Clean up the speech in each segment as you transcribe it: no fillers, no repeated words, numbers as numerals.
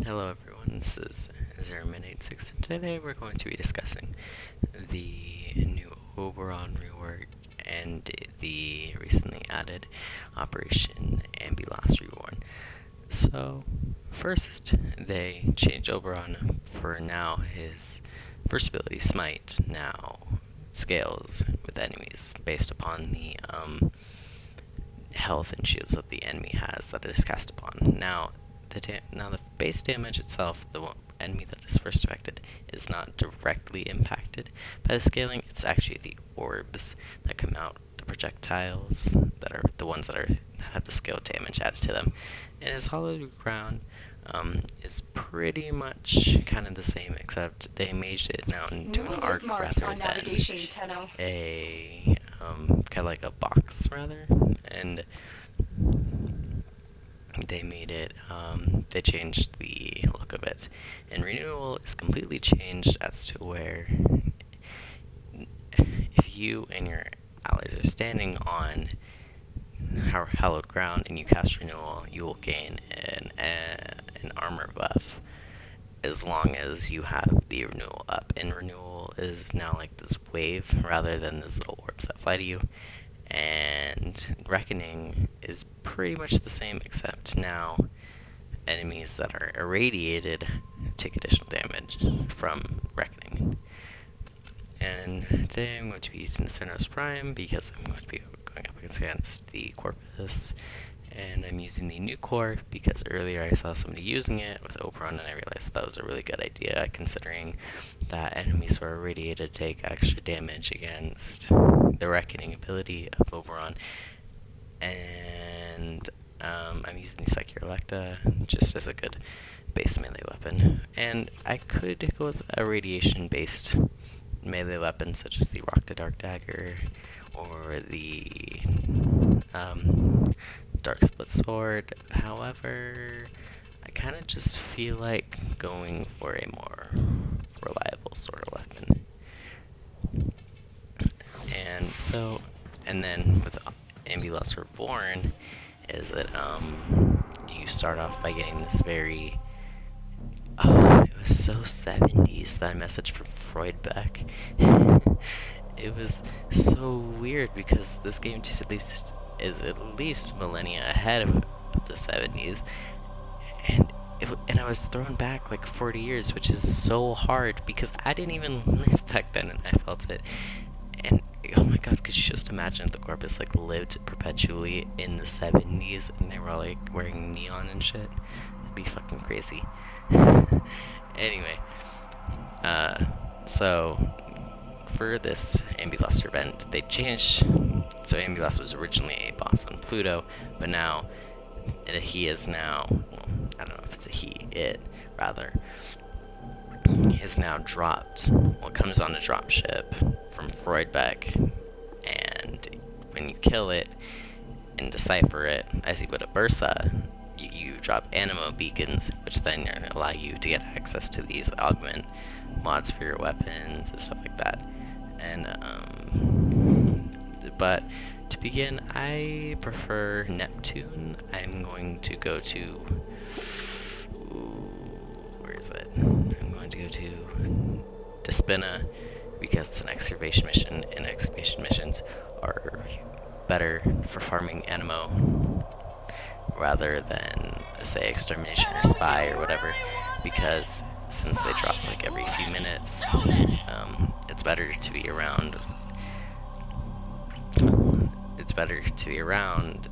Hello everyone, this is 0min86, and today we're going to be discussing the new Oberon rework and the recently added Operation Ambulas Reborn. So, first, they changed Oberon for now his first ability, Smite, now scales with enemies based upon the health and shields that the enemy has that it is cast upon. Now the base damage itself, the enemy that is first affected, is not directly impacted by the scaling. It's actually the orbs that come out, the projectiles that are the ones that have the scale damage added to them. And his hollow ground is pretty much kind of the same, except they made it now into an arc rather than a kind of like a box rather, and they made it, they changed the look of it. And Renewal is completely changed as to where if you and your allies are standing on hallowed ground and you cast Renewal, you will gain an armor buff as long as you have the Renewal up. And Renewal is now like this wave rather than those little orbs that fly to you. And Reckoning is pretty much the same, except now enemies that are irradiated take additional damage from Reckoning. And today I'm going to be using the Cernos Prime because I'm going to be going up against the Corpus, and I'm using the new core because earlier I saw somebody using it with Oberon and I realized that was a really good idea, considering that enemies who are irradiated take extra damage against the Reckoning ability of Oberon. And I'm using the Psyche-Electa just as a good base melee weapon. And I could go with a radiation-based melee weapon such as the Rock to Dark Dagger or the Dark Split Sword. However, I kind of just feel like going for a more reliable sort of weapon. And then with Ambulas Reborn, is that you start off by getting this very it was so 70s, that message from Freudbeck. It was so weird because this game just is at least millennia ahead of the 70s, and I was thrown back like 40 years, which is so hard because I didn't even live back then and I felt it. And oh my god, could you just imagine if the Corpus like lived perpetually in the 70s and they were all like wearing neon and shit? That'd be fucking crazy. Anyway, so for this Ambulas event, they changed. So Ambulas was originally a boss on Pluto, but now he is now, well, I don't know if it's a he, it rather, is now dropped. Well, it comes on a drop ship from Freudbeck, and when you kill it and decipher it, as you would a Bursa, you drop Animo beacons, which then allow you to get access to these augment mods for your weapons and stuff like that. And but to begin, I prefer Neptune. I'm going to go to where is it? I'm going to go to Despina because it's an excavation mission, and excavation missions are better for farming Animo rather than, say, Extermination or Spy or whatever, because since they drop like every few minutes, it's better to be around. It's better to be around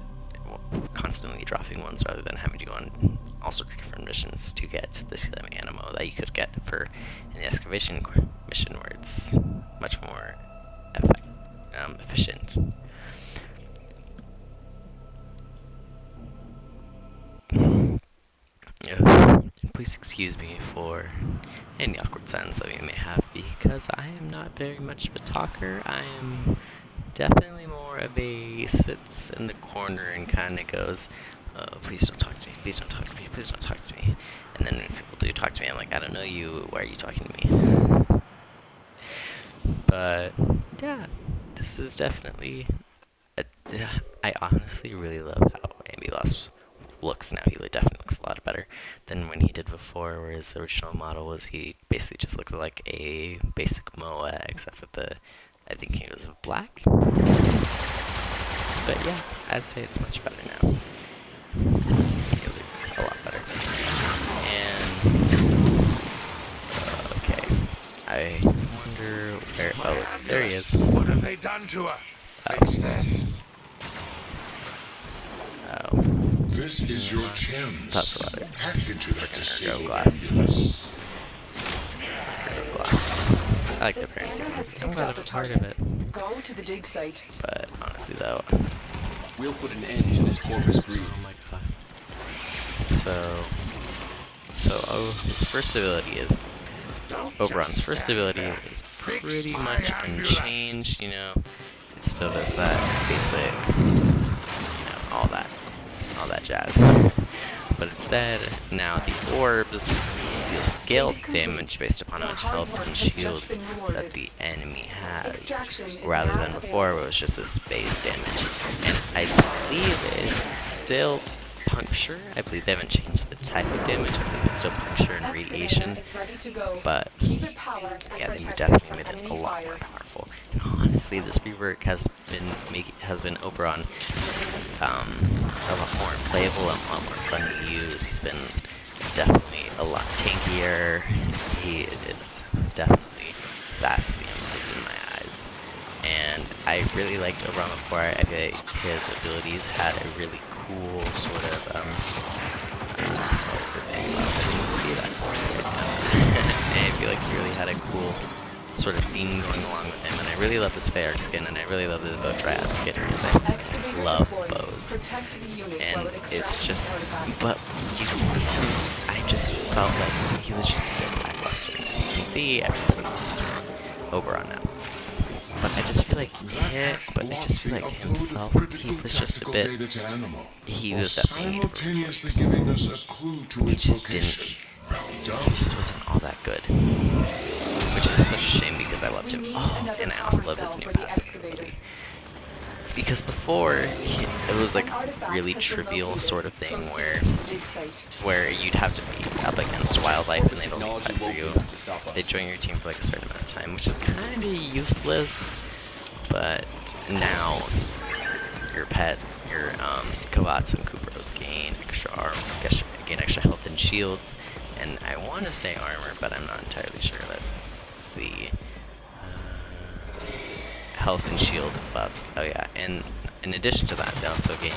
constantly dropping ones rather than having to go on all sorts of different missions to get the same Animo that you could get for in the excavation mission, where it's much more efficient. Please excuse me for any awkward silence that we may have, because I am not very much of a talker. I am definitely more of a sits in the corner and kind of goes, please don't talk to me, please don't talk to me, please don't talk to me. And then when people do talk to me, I'm like, I don't know you, why are you talking to me? But yeah, this is definitely I honestly really love how Ambulas looks now. He definitely looks a lot better than when he did before, where his original model was he basically just looked like a basic Moa, except with the, I think he was black. But yeah, I'd say it's much better now. It looks a lot better. And okay, I wonder where. Oh, there he is. What have they done to her? Fix this. Oh. This is your chance. That's what it is. Hack into that disabled glass. ambulance. I like the appearance. I'm glad I'm part of it. Go to the dig site. But honestly, though, We'll put an end to this corpus greed. oh my god. So his first ability is Oberon's first ability is pretty much unchanged. You know, it still does that basic, you know, all that jazz. But instead, now the orbs deal scale damage based upon how much health and shields that the enemy has, rather than before where it was just this base damage. And I believe it's still puncture. I believe they haven't changed the type of damage. I think it's still puncture and radiation. But yeah, they definitely made it a lot more powerful. And honestly, this rework has been Oberon a lot more playable and a lot more fun to use. He's been definitely a lot tankier. He is definitely vastly improved in my eyes. And I really liked Oberon before. I feel like his abilities had a really cool sort of see that. And I feel like he really had a cool sort of theme going along with him, and I really love his fair skin, and I really love his bow triad skin, because I love bows. And it's just, but I just felt like he was just a bit lackluster. As you can see, everyone's Oberon now. But I just feel like himself, he was just a bit, he was definitely simultaneously giving us a clue to its location. Well done. He just wasn't all that good. Which is such a shame because I loved him. Oh, and I also love his new passive ability. Because before, it was like a really trivial sort of thing where you'd have to be up against wildlife and they'd only fight for you. They'd join your team for like a certain amount of time, which is kind of useless. But now, your pet, your Kavats and Kupros gain extra arm, gain extra health and shields. And I want to say armor, but I'm not entirely sure. Let's see. Health and shield buffs. Oh yeah, and in addition to that, they also get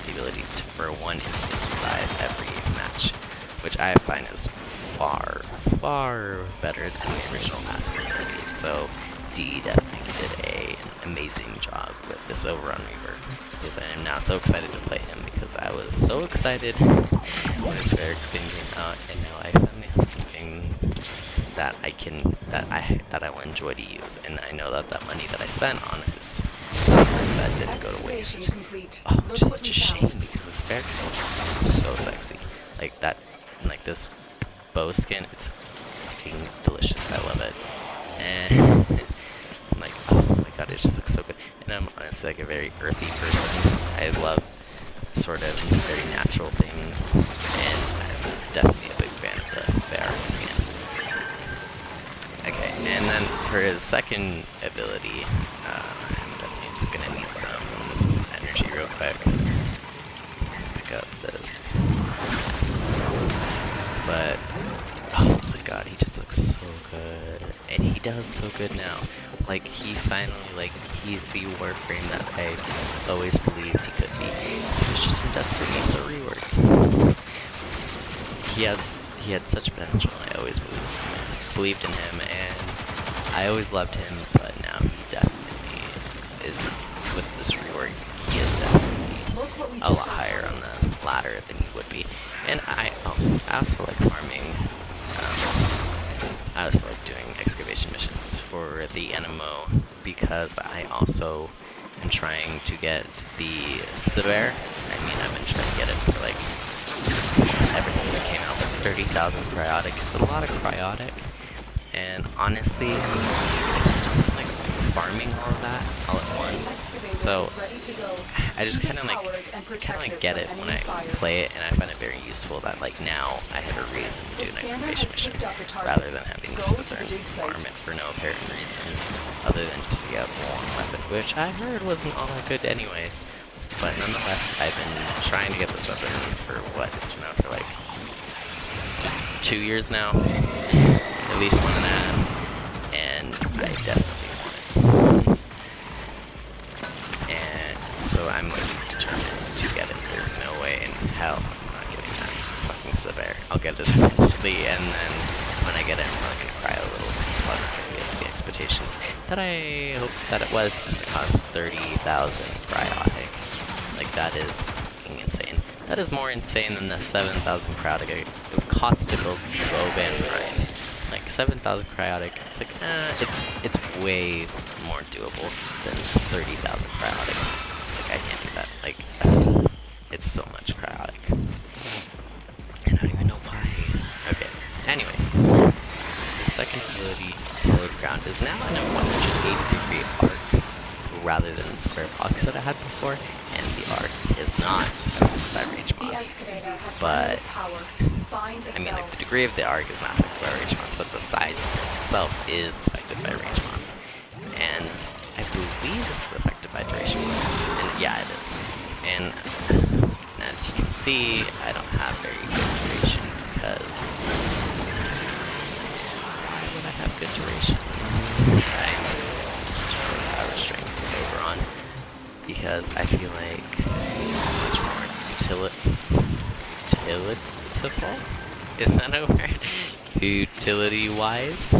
the ability for one instant survive every match, which I find is far better than the original passive ability. So D definitely did an amazing job with this Oberon Rework, because I am now so excited to play him, because I was so excited when his fair skin came out, and now I finally have something that I will enjoy to use, and I know that money that I spent on his set didn't go to waste. Oh, which is such a shame, because this fair is so sexy. Like that, like this bow skin, it's fucking delicious. I love it, and I'm like, oh my god, it just looks so good. And I'm honestly like a very earthy person. I love sort of very natural things, and I'm definitely a big fan of the fair skin. Okay, and then for his second ability, I'm definitely just gonna need some energy real quick. Pick up this. But, oh my god, he just looks so good. And he does so good now. Like, he finally, like, he's the Warframe that I always believed he could be. He was just in desperate need to rework. He had such potential, I always believed in him, and I always loved him, but now he definitely is, with this rework, he is definitely a lot higher on the ladder than he would be. And I also like farming, I also like doing excavation missions for the NMO, because I also am trying to get the Sever. I mean, I've been trying to get it for like, ever since it came out, like 30,000 cryotic. It's a lot of cryotic, and honestly, I just don't like farming all of that all at once. So I just kind of like get it when I play it, and I find it very useful that like now I have a reason to do an excavation mission rather than having to just sit there and farm it for no apparent reason other than just to get one weapon, which I heard wasn't all that good anyways. But nonetheless, I've been trying to get this weapon for what? It's been out for like 2 years now, at least 1.5, and I definitely want it. And so I'm like determined to get it. There's no way in hell I'm not getting that fucking severe. I'll get it eventually, and then when I get it, I'm probably gonna cry a little because the expectations that I hoped that it was, since it cost 30,000 cryotic. Like, that is fucking insane. That is more insane than the 7,000 cryotic it would cost to build Oberon, right? Like, 7,000 cryotic, it's like, it's way more doable than 30,000 cryotic. Like, I can't do that. Like, it's so much cryotic. I don't even know why. Okay, anyway. The second ability, Hallowed Ground, is now in a 180-degree arc rather than the square box that I had before, and the arc is not affected by range mods. But, I mean, like, the degree of the arc is not affected by range mods, but the size itself is affected by range mods. And I believe it's affected by duration mods. And yeah, it is. And as you can see, I don't have very good duration because why would I have good duration? I'm power strength with Oberon because I feel like it's much more utilitable? Isn't that a word? Utility-wise, to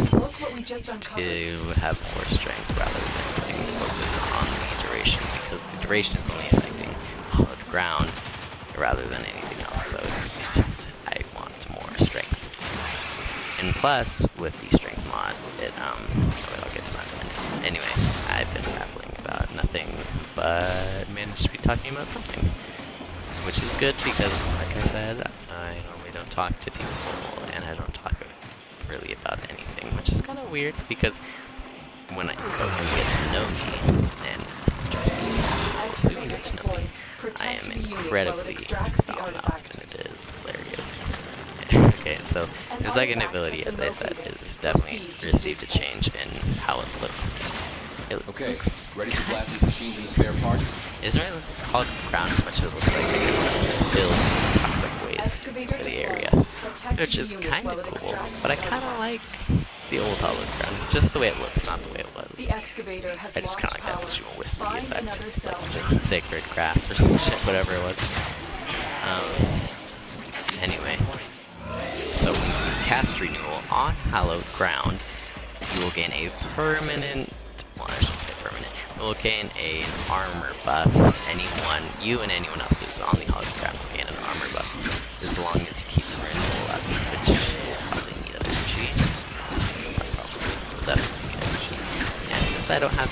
have more strength rather than putting focus on the duration, because the duration is only affecting Hallowed Ground rather than anything else. So it's just, I want more strength. And plus, with the strength mod, it I'll get to that then. Anyway, I've been babbling about nothing, but managed to be talking about something, which is good because, like I said, I normally don't talk to people, and I don't talk really about anything, which is kind of weird because when I go and get to know me, and just soon get to know me, I am incredibly foul-mouthed, and it is hilarious. Okay, so the second ability, as I said, is definitely received a change in how it looks. Okay, ready to blast these machines into spare parts? Isn't it called ground as much as it looks like it can build toxic waste for the area, which is kind of cool, but I kind of like the old Hallowed Ground, just the way it looks, not the way it was. I just kind of like that visual wispy effect, like the Sacred Craft or some shit, whatever it was. Anyway, so when you cast Renewal on Hallowed Ground, you will gain a permanent, well, I shouldn't say permanent, you will gain an armor buff. You and anyone else who's on the Hallowed Ground will gain an armor buff, as long as you keep the Renewal up, which probably need energy. Probably, and since I don't have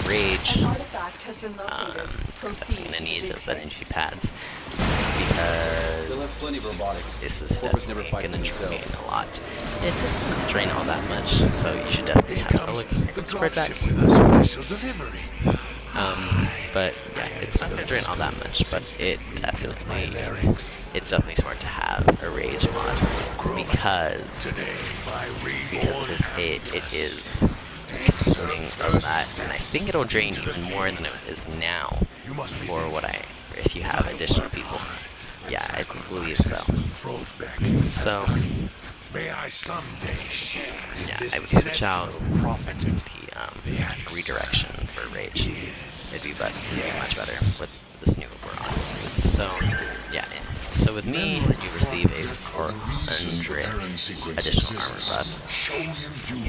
Rage, I'm definitely gonna need those energy pads, because this is definitely gonna drain a lot. It doesn't drain all that much, so you should definitely have a look for that. But yeah, it's not gonna drain all that much, but it's definitely smart to have a Rage mod, because it is consuming of that, and I think it'll drain even more than it is now for if you have additional people. Yeah, I believe so. So, yeah, I would switch out the redirection for Rage. It'd be much better with this new Oberon. So, yeah. So with me, you receive a 400 additional armor buff,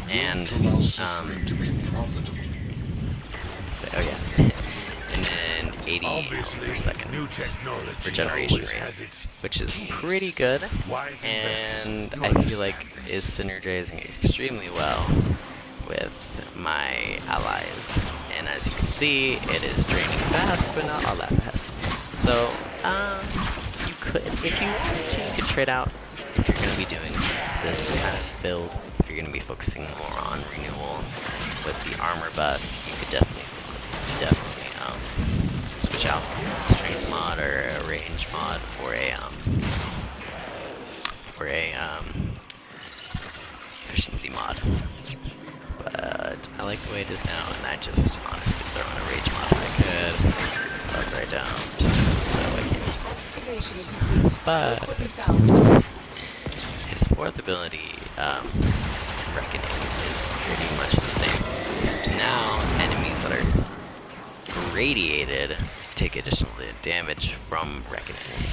and and then 80 per second regeneration rate, which is pretty good, and I feel like is synergizing extremely well with my allies. And as you can see, it is draining fast, but not all that fast. So, you could, if you wanted to, you could trade out if you're going to be doing this kind of build for you're going to be focusing more on renewal with the armor buff, you could definitely switch out strength mod or a range mod for a efficiency mod. But I like the way it is now, and I just honestly throw in a rage mod if I could, but I don't. Excavation complete. But What we found. his fourth ability, Reckoning, is pretty much the same. Now, enemies that are radiated take additional damage from Reckoning,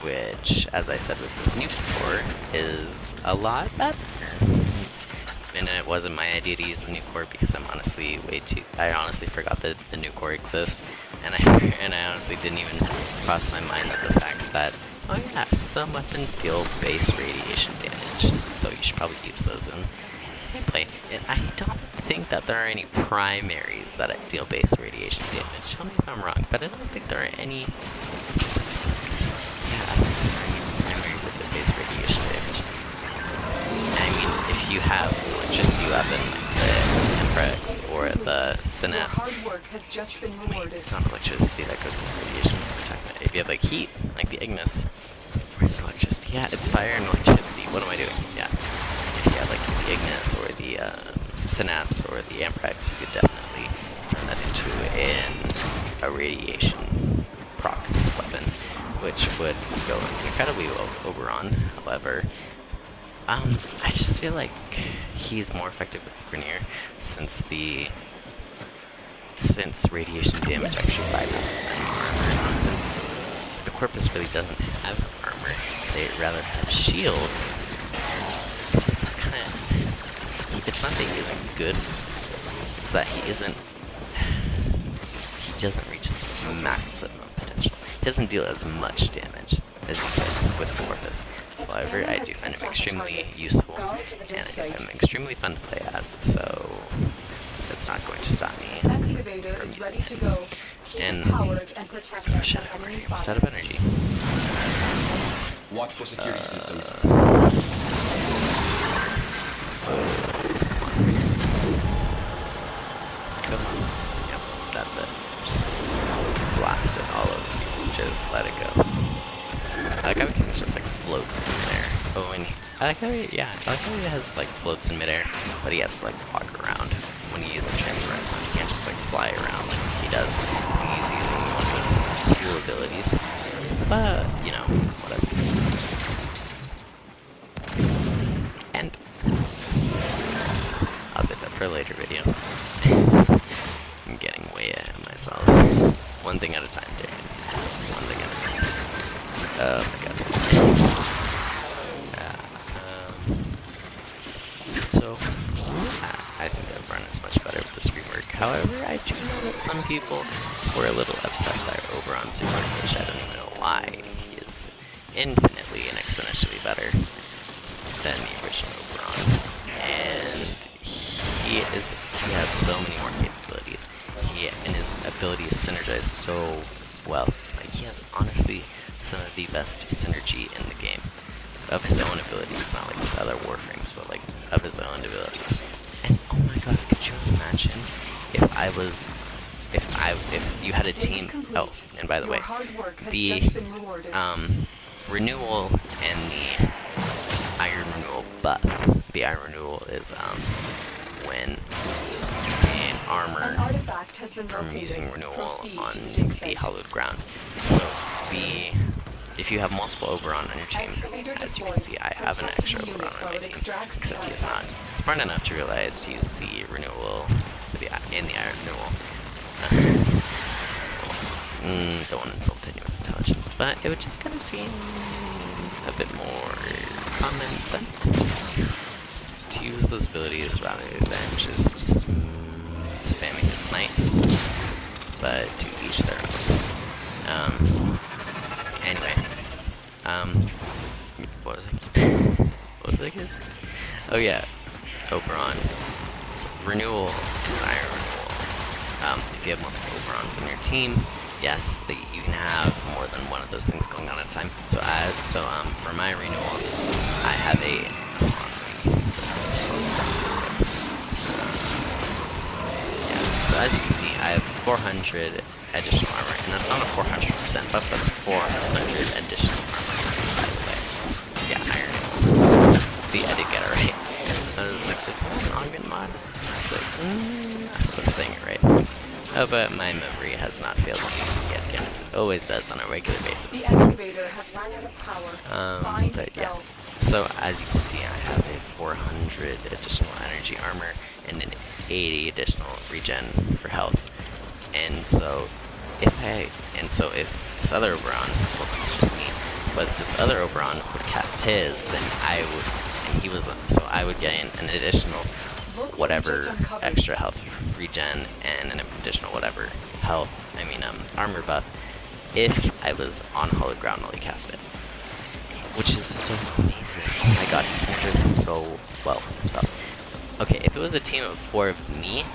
which, as I said with this new core, is a lot better. And it wasn't my idea to use the new core because I honestly forgot that the new core exists, and I honestly didn't even cross my mind that the fact that, oh yeah, some weapons deal base radiation damage, so you should probably use those in gameplay. And I don't think that there are any primaries that deal base radiation damage. Tell me if I'm wrong, but I don't think there are any. Yeah, I don't think there are any primaries that deal base radiation damage. I mean, if you have just the Empress or the Synapse, Your hard work has just been rewarded. it's not electricity that goes into radiation. If you have like heat, like the Ignis, where's electricity? Yeah, it's fire and electricity. What am I doing? Yeah. If you have like the Ignis or the Synapse or the Amprex, you could definitely turn that into a radiation proc weapon, which would go incredibly well with Oberon. However, I just feel like he's more effective with Grenier since radiation damage actually bypasses enemy armor. Since the Corpus really doesn't have armor, they rather have shields. It's not that he isn't good, it's that he doesn't reach his maximum potential. He doesn't deal as much damage as he does with the Corpus. However, I do find him extremely useful, and I find him extremely fun to play as, so that's not going to stop me Excavator from is using ready to him. go. Keep And powered and protect us shut from up, enemy almost fire. out of energy. Watch for security systems. Come on. Yep, that's it. Just blast it all over you. Just let it go. I like how he can just like float in there. Oh, and I like how he has like floats in midair, but he has to like walk around when he uses transference. He can't just like fly around like he does when he's using one of his skill abilities. But, you know, whatever. And I'll save that for a later video. I'm getting way ahead of myself. One thing at a time, dude. One thing at a time. Oh my god. I think that Oberon is much better with this rework. However, I do know that some people were a little upset by Oberon's rework, which I don't even know why. He is infinitely and exponentially better than the original Oberon. And he has so many more capabilities. And his abilities synergize so well. Like, he has honestly some of the best synergy in the game of his own abilities, not like with other Warframes, but like of his own abilities. And oh my god, could you imagine if you had a team? Oh, and by the way, the renewal and the iron renewal buff. The iron renewal is when an armor from using renewal on the hallowed ground. So if you have multiple Oberon on your team, as you can see, I have an extra Oberon on my team, except he is not smart enough to realize to use the renewal and the iron renewal. Don't want to insult anyone with intelligence, but it would just kind of seem a bit more common sense to use those abilities rather than just spamming the smite. But to each their own. Anyway, what was it? What was it? Oh yeah, Oberon renewal, iron renewal. If you have multiple Oberons on your team, yes, you can have more than one of those things going on at a time. So for my renewal, I have a as you can see, I have 400 additional armor, and that's not a 400% buff, that's 400 additional armor, by the way. Yeah, iron. See, I did get it right. I was like, this is an augment mod? But, I was saying it right. Oh, but my memory has not failed me yet again. It always does on a regular The basis. excavator has run out of power. Find But yeah. cell. So as you can see, I have a 400 additional energy armor and an 80 additional regen for health. And so if this other Oberon, well, it's just me, but if this other Oberon would cast his, then I would gain an additional whatever extra health regen and an additional whatever armor buff if I was on hollow ground while he cast it. Which is so amazing. Oh my god, he's injured so well himself. Okay, if it was a team of 4 of me,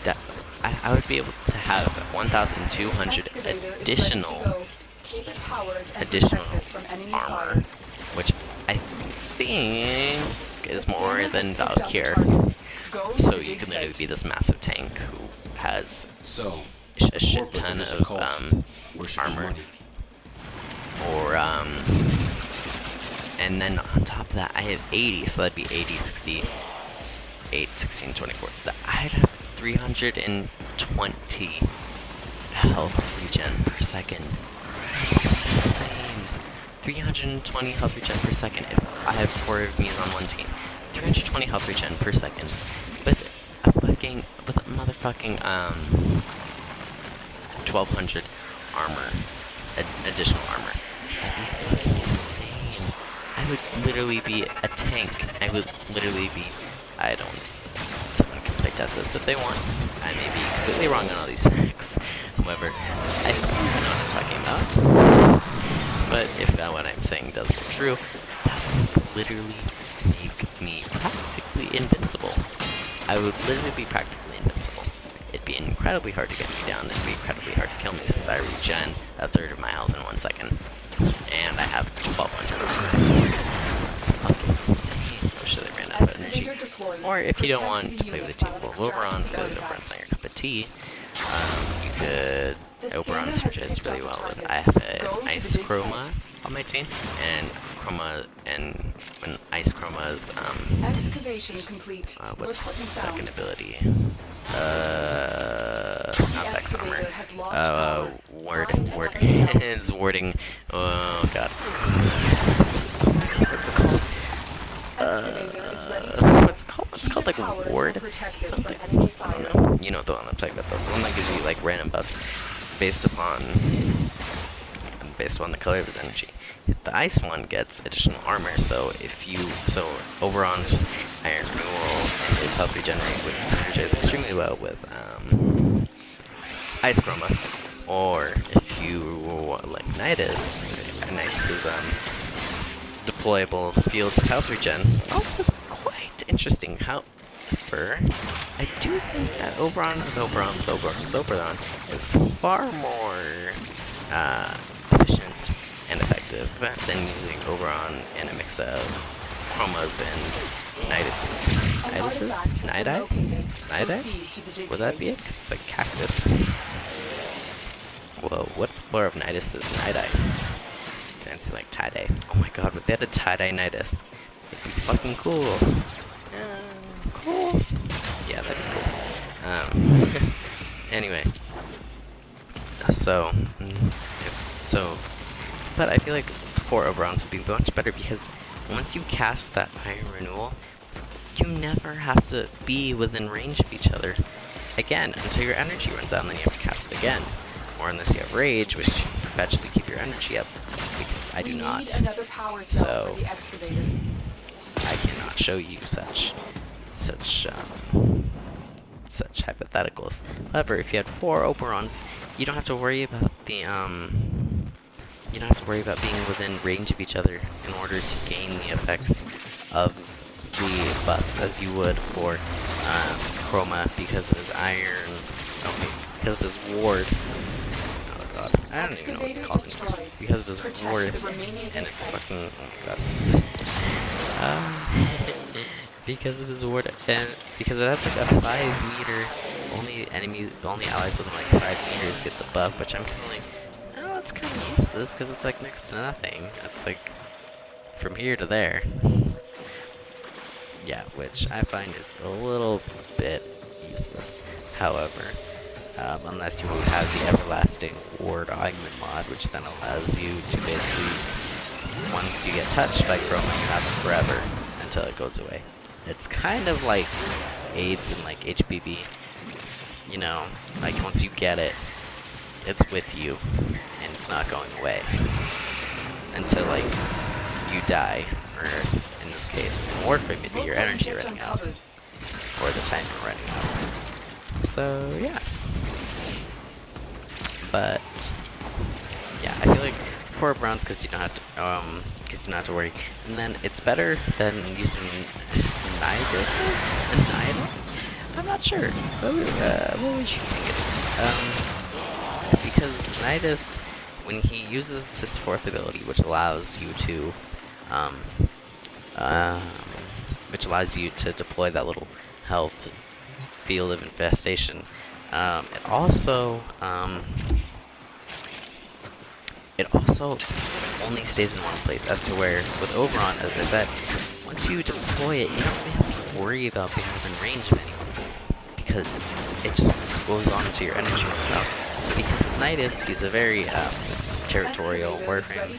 that I would be able to have 1,200 additional armor, which I think is more than Valkyr. So you can literally be this massive tank who has So, a shit ton of armor. Or and then on top of that, I have 80, so that'd be 80, 60, 8, 16, 24. So I'd have 320 health regen per second. Insane. 320 health regen per second if I have 4 of me on one team. 320 health regen per second. With a motherfucking 1200 armor, additional armor. That'd be fucking insane. I would literally be a tank. I would literally be, someone can spec test this if they want. I may be completely wrong on all these facts. However, I think you know what I'm talking about. But if what I'm saying does come true, that would literally make me practically invincible. I would literally be practically invincible. It'd be incredibly hard to get me down, it'd be incredibly hard to kill me since I regen a third of my health in 1 second. And I have 1,200. Okay, should I ran out of energy? Or if you don't want to play with a team of Oberons because Oberon's not your cup of tea, you could Oberon synergize really well with, I have an Ice Chroma on my team, and when Ice Chroma's Excavation complete. what's Look what you the found. second ability? Not Vex Armor. Ward is warding. Oh god. Excavator is ready to What's it called? It's called like ward something. I don't know. You know the one I'm talking about. The one that gives you like random buffs based upon the color of his energy. The ice one gets additional armor, so Oberon's Iron Renewal and his health regenerate would synergize extremely well with Ice Chroma. Or if you like Nidus is deployable field of health regen. Also quite interesting. However, I do think that Oberon is far more efficient and effective than using Oberon in a mix of chromas and Niduses. Nidai? Would that be it? 'Cause it's like cactus. Whoa, what floor of Nidus is Nidai? Fancy like tie-dye. Oh my god, but they had a tie-dye Nidus. It'd be fucking cool. Cool. Yeah, that'd be cool. Anyway. But I feel like 4 Oberons would be much better because once you cast that Iron Renewal, you never have to be within range of each other again until your energy runs out, and then you have to cast it again. Or unless you have Rage, which perpetually keep your energy up, because I do not. So I cannot show you such hypotheticals. However, if you had 4 Oberon, you don't have to worry about being within range of each other in order to gain the effects of the buffs as you would for Chroma because of his iron, because of his ward. Oh god, I don't even know what to call him. Because of his ward and his fucking, oh god. because of his ward, and because it has like a 5 meter, only allies within like 5 meters get the buff, which I'm kind of like, oh, it's kind of useless because it's like next to nothing. It's like from here to there. Yeah, which I find is a little bit useless. However, unless you have the everlasting ward augment mod, which then allows you to basically, once you get touched by chroma, you have it forever until it goes away. It's kind of like AIDS and like HPV, you know, like once you get it, it's with you and it's not going away until like you die, or in this case, more frequently your energy running out, or the time running out. So yeah. But yeah, I feel like for bronze, because you don't have to worry, and then it's better than using Nidus. I'm not sure. What would you think? Because Nidus, when he uses his fourth ability, which allows you to deploy that little health field of infestation. It also only stays in one place, as to where with Oberon, as I said, once you deploy it, you don't really have to worry about being within range of anyone, because it just goes on to your energy itself. Because with Nidus, he's a very territorial warframe,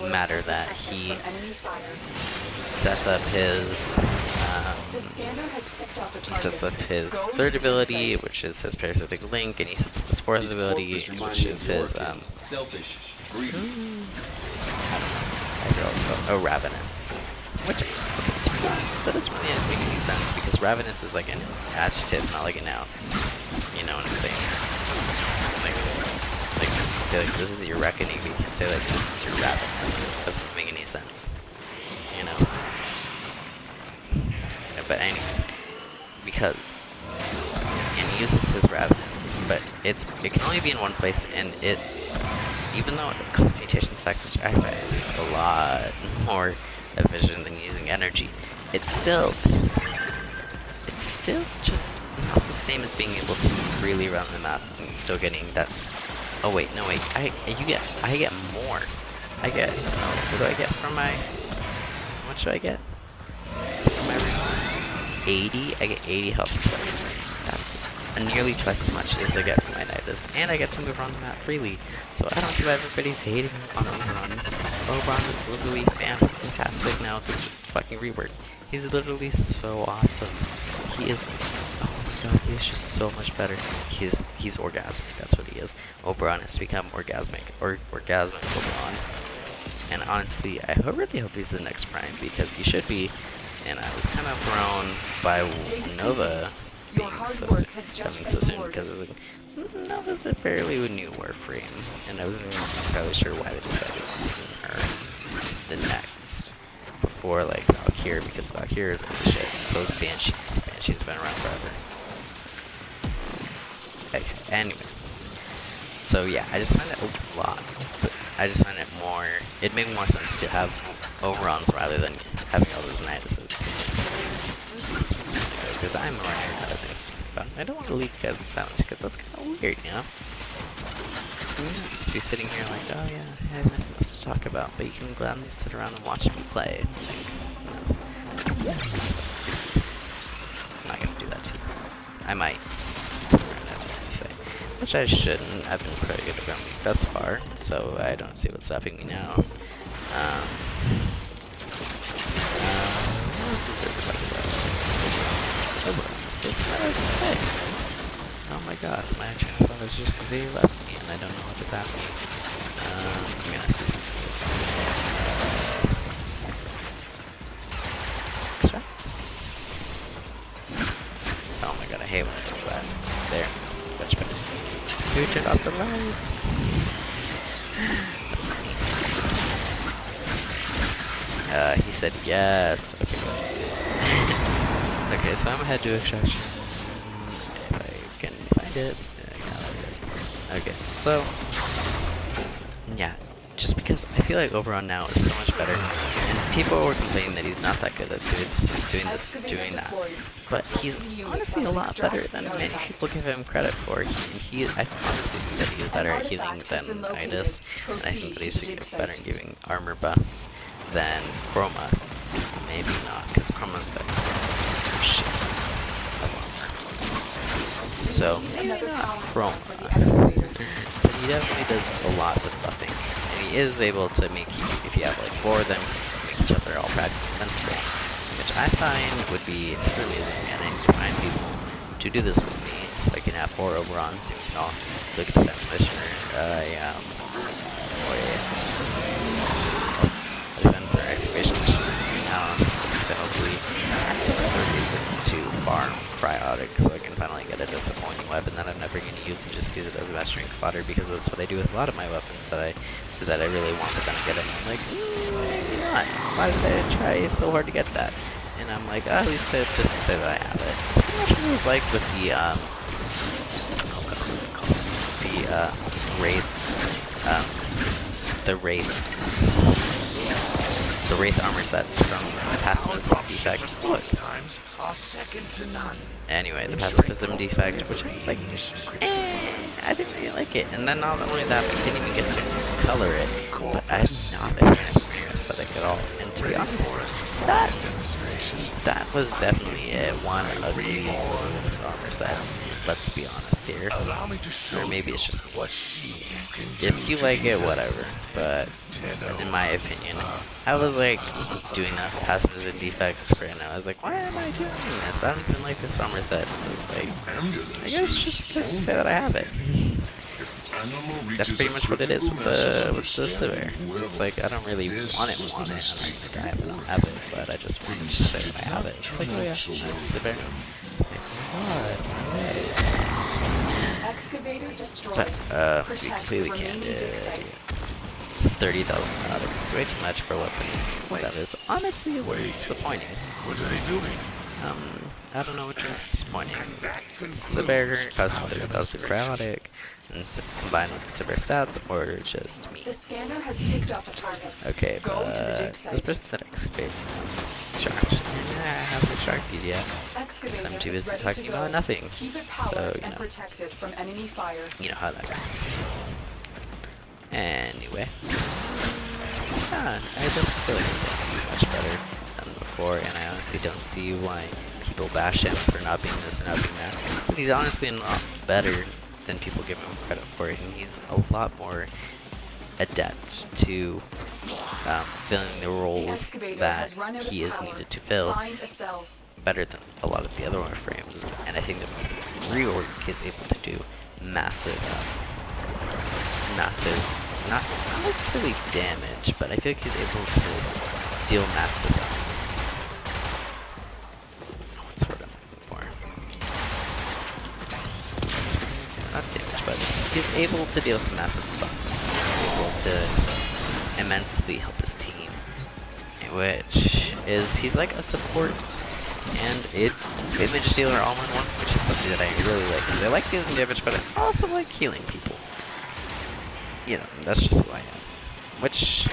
in matter that he sets up his third ability, which is his parasitic link, and he sets up his fourth ability, which is his selfish, greedy. Ravenous. Which that doesn't really make any sense, because Ravenous is like an adjective, not like a noun. You know what I'm saying? Like say like this is your reckoning, but you can say like this is your Ravenous. That doesn't make any sense. You know? But anyway, because and he uses his Ravenous, but it can only be in one place, and it, even though the computation stacks, which I find is a lot more efficient than using energy, it's still just not the same as being able to freely run the map and still getting that. Oh wait, no wait, I get more. I get, what do I get from my? What should I get? From my 80. I get 80 health protection. That's nearly twice as much as I get from my Nidus, and I get to move around the map freely. So I don't see why everybody's hating on Oberon. Oberon is literally fantastic now with this fucking rework. He's literally so awesome. He is, oh my god, he's just so much better. He's orgasmic, that's what he is. Oberon has become orgasmic Oberon. And honestly, I really hope he's the next Prime, because he should be. And I was kind of thrown by Nova being coming so soon, because it was like, Nova's a fairly new Warframe, and I wasn't entirely sure why they decided to use her the next before like Valkyrie, because Valkyrie is old as shit. So is Banshee. Banshee's been around forever. Okay, anyway. So yeah, I just find it a lot. But I just find it more. It made more sense to have Oberons rather than having all those Niduses. Because I'm running out of things. But I don't want to leave you guys in silence, because that's kind of weird, you know? Just be sitting here like, oh yeah, I have nothing else to talk about, but you can gladly sit around and watch me play. Like, no. I'm not gonna do that to you. I might. Which I shouldn't. I've been pretty good at running thus far, so I don't see what's stopping me now. Oh my god, my train of thought is just completely left me, and I don't know what is happening. I'm gonna see. Oh my god, I hate when it does that. There. Much better. Who turned off the lights? He said yes. Okay. Okay, so I'm gonna head to extraction. If I can find it. Okay, so yeah, just because I feel like Oberon now is so much better. And people were complaining that he's not that good at doing that. But he's honestly a lot better than many people give him credit for. I honestly think that he is better at healing than Nidus, and I think that he's better at giving armor buffs than Chroma. Maybe not, because Chroma's better. Shit. So, maybe not Chroma. But he definitely does a lot with buffing. And he is able to make, if you have like 4 of them, make each other all practically sensible. Which I find would be amazing, and I need to find people to do this with me, so I can have 4 Oberons, and we can all look at the Transmissioner, defense or excavation to hopefully to farm Cryotic, so I can finally get a disappointing weapon that I'm never going to use and just use it as a best strength fodder, because that's what I do with a lot of my weapons that I really want, but then I get it and I'm like, maybe not. Why did I try so hard to get that? And I'm like, oh, at least just to say that I have it. It's pretty much what it was like with the Wraith armor sets from the pacifism defect. Look. Times are second to none. Anyway, the pacifism defect, which is like, I didn't really like it. And then not only that, I didn't even get to color it. But I'm not an aesthetic at all. And to be honest, that was definitely one ugly armor set. Let's be honest here. Or maybe it's just me. If you like it, whatever. But in my opinion, I was like doing that pacifism defect for, and I was like, why am I doing this? I don't even like this armor set. Like, I guess just because to say that I have it. That's pretty much what it is with the Severe. It's like, I don't really want it, and I don't have it, but I just wanted to say that I have it. It's like, oh yeah, Severe. Excavator destroyed. But, we clearly can't do it. 30,000 out. It's way too much for a weapon. That is honestly disappointing. What are they doing? I don't know which one's disappointing. Severe, custom 30,000 cryotic, and combined with the severe stats, or just me. The scanner has picked up a target. Okay, Go but to the dig this site. person that excavates shark. I have the shark feed yet. Excavator I'm too is busy ready talking to go. about nothing. Keep it So, powered you and know. protected from enemy fire. You know how that goes. Anyway. I just feel like it's much better than before, and I honestly don't see why people bash him for not being this or not being that. But he's honestly a lot better than people give him credit for, and he's a lot more adept to filling the roles that he is needed to fill Find a cell. better than a lot of the other Warframes. And I think that Rework is able to do massive, not really damage, but I feel like he's able to deal massive, what's the word I'm looking for? Not damage, but he's able to deal some massive stuff. He's able to immensely help his team, which is, he's like a support and image dealer all in one, which is something that I really like. Because I like dealing damage, but I also like healing people. You know, that's just who I am. Which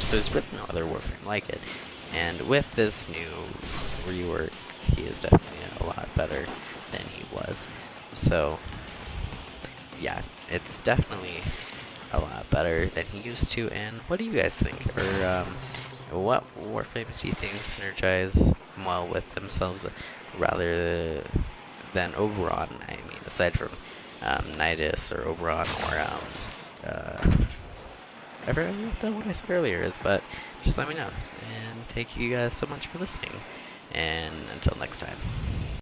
there's really no other Warframe like it. And with this new rework, he is definitely a lot better than he was. So, yeah, it's definitely a lot better than he used to. And what do you guys think? Or, what Warframes do you think synergize well with themselves rather than Oberon? I mean, aside from Nidus or Oberon or I forgot what I said earlier is, but just let me know. And thank you guys so much for listening. And until next time.